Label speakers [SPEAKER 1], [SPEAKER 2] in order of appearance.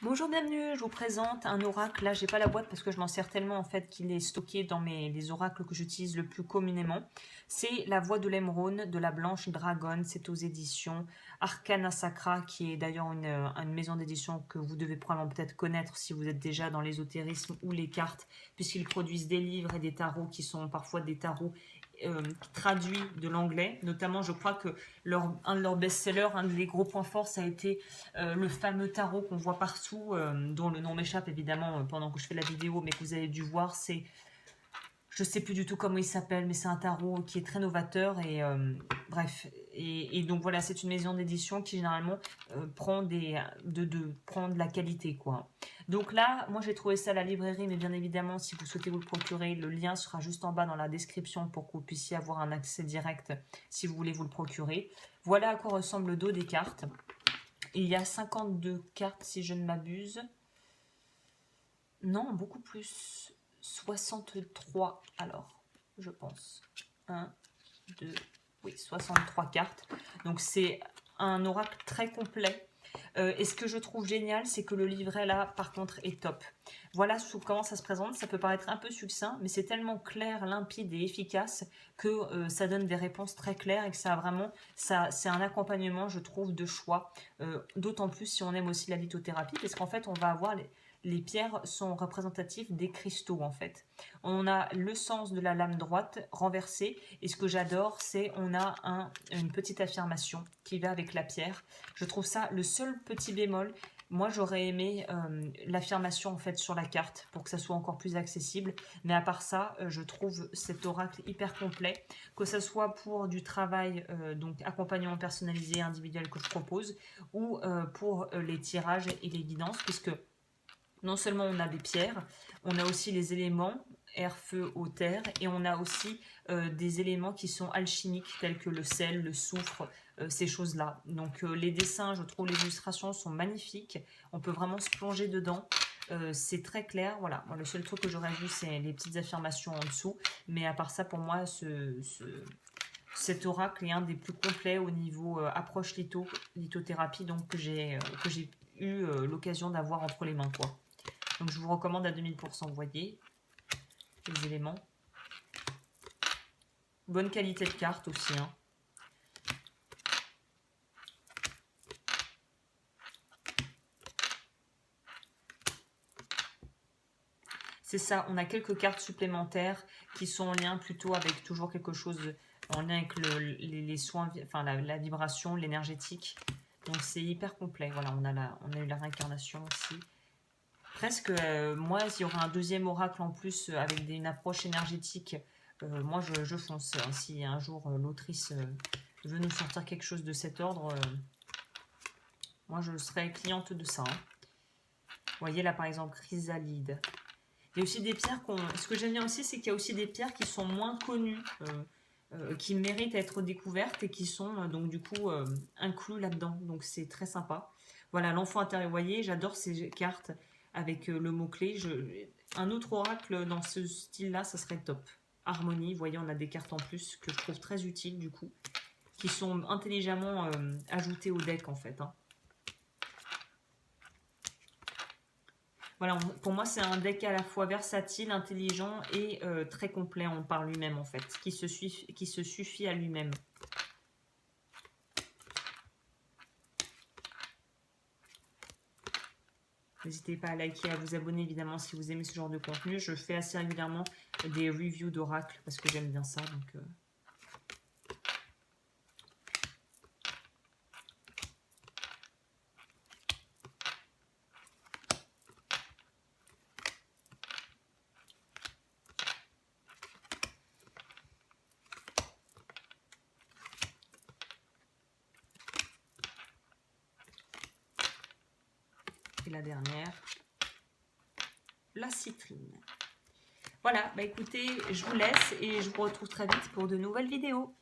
[SPEAKER 1] Bonjour, bienvenue, je vous présente un oracle. Là, j'ai pas la boîte parce que je m'en sers tellement en fait qu'il est stocké dans les oracles que j'utilise le plus communément. C'est La Voix de l'Émeraude de la Blanche Dragonne. C'est aux éditions Arcana Sacra, qui est d'ailleurs une maison d'édition que vous devez probablement peut-être connaître si vous êtes déjà dans l'ésotérisme ou les cartes, puisqu'ils produisent des livres et des tarots qui sont parfois des tarots traduits de l'anglais. Notamment, je crois que un de leurs best-sellers, un des gros points forts, ça a été le fameux tarot qu'on voit partout, dont le nom m'échappe évidemment pendant que je fais la vidéo, mais que vous avez dû voir. C'est, je sais plus du tout comment il s'appelle, mais c'est un tarot qui est très novateur et bref. Et donc voilà, c'est une maison d'édition qui généralement prend prend de la qualité, quoi. Donc là, moi j'ai trouvé ça à la librairie, mais bien évidemment, si vous souhaitez vous le procurer, le lien sera juste en bas dans la description pour que vous puissiez avoir un accès direct si vous voulez vous le procurer. Voilà à quoi ressemble le dos des cartes. Il y a 52 cartes si je ne m'abuse. Non, beaucoup plus. 63 alors, je pense. 1, 2, oui, 63 cartes. Donc c'est un oracle très complet. Et ce que je trouve génial, c'est que le livret là, par contre, est top. Voilà comment ça se présente. Ça peut paraître un peu succinct, mais c'est tellement clair, limpide et efficace que ça donne des réponses très claires et que ça a vraiment, c'est un accompagnement, je trouve, de choix. D'autant plus si on aime aussi la lithothérapie, parce qu'en fait, on va avoir les pierres sont représentatives des cristaux en fait. On a le sens de la lame droite renversée et ce que j'adore c'est on a une petite affirmation qui va avec la pierre. Je trouve ça le seul petit bémol. Moi j'aurais aimé l'affirmation en fait sur la carte pour que ça soit encore plus accessible. Mais à part ça, je trouve cet oracle hyper complet. Que ce soit pour du travail, donc accompagnement personnalisé individuel que je propose, ou pour les tirages et les guidances, puisque non seulement on a des pierres, on a aussi les éléments, air, feu, eau, terre, et on a aussi des éléments qui sont alchimiques, tels que le sel, le soufre, ces choses-là. Donc les dessins, je trouve les illustrations sont magnifiques, on peut vraiment se plonger dedans. C'est très clair, voilà. Moi, le seul truc que j'aurais vu, c'est les petites affirmations en dessous, mais à part ça, pour moi, cet oracle est un des plus complets au niveau approche lithothérapie, donc que j'ai eu l'occasion d'avoir entre les mains, quoi. Donc je vous recommande à 2000%, vous voyez, les éléments. Bonne qualité de carte aussi, hein. C'est ça, on a quelques cartes supplémentaires qui sont en lien plutôt avec toujours quelque chose en lien avec les soins, enfin la vibration, l'énergétique. Donc c'est hyper complet. Voilà, on a eu la réincarnation aussi. Presque, moi, s'il y aura un deuxième oracle en plus avec une approche énergétique, moi je fonce. Si un jour l'autrice veut nous sortir quelque chose de cet ordre, moi je serai cliente de ça, hein. Vous voyez là par exemple, chrysalide. Il y a aussi des pierres Ce que j'aime bien aussi, c'est qu'il y a aussi des pierres qui sont moins connues, qui méritent d'être découvertes et qui sont donc du coup inclus là-dedans. Donc c'est très sympa. Voilà, l'enfant intérieur. Vous voyez, j'adore ces cartes avec le mot-clé. Un autre oracle dans ce style-là, ça serait top. Harmonie, vous voyez, on a des cartes en plus que je trouve très utiles du coup, qui sont intelligemment ajoutées au deck en fait, hein. Voilà, pour moi, c'est un deck à la fois versatile, intelligent et très complet par lui-même, en fait, qui se suffit à lui-même. N'hésitez pas à liker et à vous abonner, évidemment, si vous aimez ce genre de contenu. Je fais assez régulièrement des reviews d'oracles, parce que j'aime bien ça, donc... Et la dernière, la citrine. Voilà, bah écoutez, je vous laisse et je vous retrouve très vite pour de nouvelles vidéos.